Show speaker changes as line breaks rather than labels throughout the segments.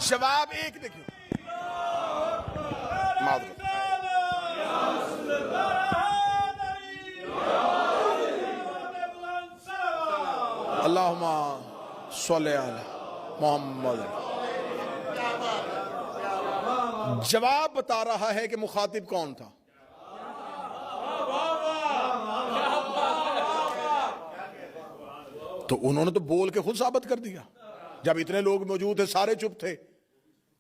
جواب ایک دیکھیں اللہم صلی علی محمد. جواب بتا رہا ہے کہ مخاطب کون تھا. تو انہوں نے تو بول کے خود ثابت کر دیا. جب اتنے لوگ موجود تھے سارے چپ تھے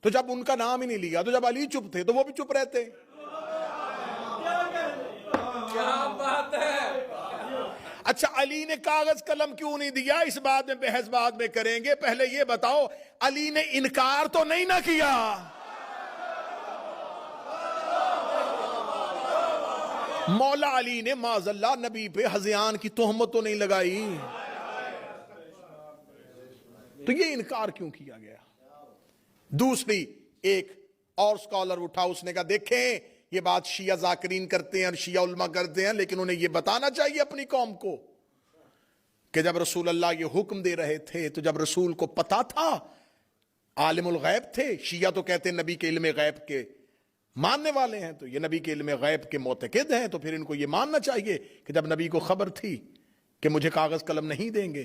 تو جب ان کا نام ہی نہیں لیا, تو جب علی چپ تھے تو وہ بھی چپ رہتے. اچھا علی نے کاغذ قلم کیوں نہیں دیا, اس بات میں بحث بعد میں کریں گے. پہلے یہ بتاؤ علی نے انکار تو نہیں نہ کیا. مولا علی نے معاذ اللہ نبی پہ ہذیان کی تہمت تو نہیں لگائی, تو یہ انکار کیوں کیا گیا. دوسری ایک اور سکالر اٹھا, اس نے کہا دیکھیں یہ بات شیعہ ذاکرین کرتے ہیں اور شیعہ علماء کرتے ہیں, لیکن انہیں یہ بتانا چاہیے اپنی قوم کو کہ جب رسول اللہ یہ حکم دے رہے تھے تو جب رسول کو پتا تھا, عالم الغیب تھے. شیعہ تو کہتے ہیں نبی کے علم غیب کے ماننے والے ہیں, تو یہ نبی کے علم غیب کے معتقد ہیں, تو پھر ان کو یہ ماننا چاہیے کہ جب نبی کو خبر تھی کہ مجھے کاغذ قلم نہیں دیں گے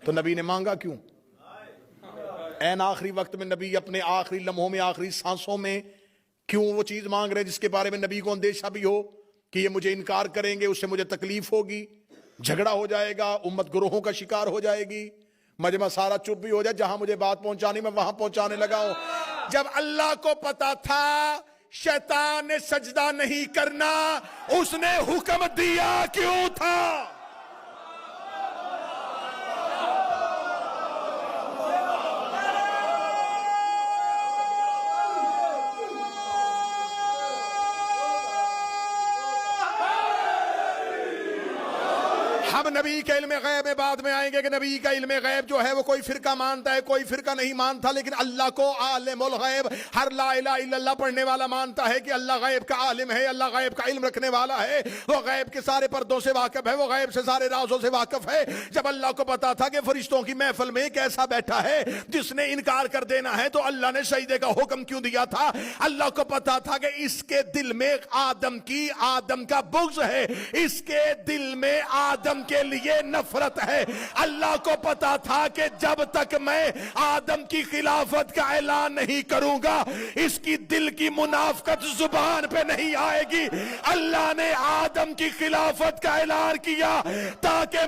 تو نبی نے مانگا کیوں. این آخری وقت میں نبی اپنے آخری لمحوں میں, آخری سانسوں میں کیوں وہ چیز مانگ رہے جس کے بارے میں نبی کو اندیشہ بھی ہو کہ یہ مجھے انکار کریں گے, اس سے مجھے تکلیف ہوگی, جھگڑا ہو جائے گا, امت گروہوں کا شکار ہو جائے گی, مجمع سارا چپ بھی ہو جائے, جہاں مجھے بات پہنچانی میں وہاں پہنچانے لگا ہوں. جب اللہ کو پتا تھا شیطان نے سجدہ نہیں کرنا, اس نے حکم دیا کیوں تھا. ہم نبی کے علم غیب میں بعد میں آئیں گے کہ نبی کا علم غیب جو ہے وہ کوئی فرقہ مانتا ہے, کوئی فرقہ نہیں مانتا, لیکن اللہ کو عالم الغیب, ہر لا الہ الا اللہ پڑھنے والا مانتا ہے کہ اللہ غیب کا عالم ہے, اللہ غیب کا علم رکھنے والا ہے, وہ غیب کے سارے پردوں سے واقف ہے, وہ غیب سے سارے رازوں سے واقف ہے. جب اللہ کو پتا تھا کہ فرشتوں کی محفل میں ایک ایسا بیٹھا ہے جس نے انکار کر دینا ہے, تو اللہ نے سجدے کا حکم کیوں دیا تھا. اللہ کو پتا تھا کہ اس کے دل میں آدم کا بغض ہے, اس کے دل میں آدم کے لیے نفرت ہے. اللہ کو پتا تھا کہ جب تک میں آدم کی خلافت کا اعلان نہیں کروں گا اس کی دل کی منافقت زبان پہ نہیں آئے گی. اللہ نے آدم کی خلافت کا اعلان کیا تاکہ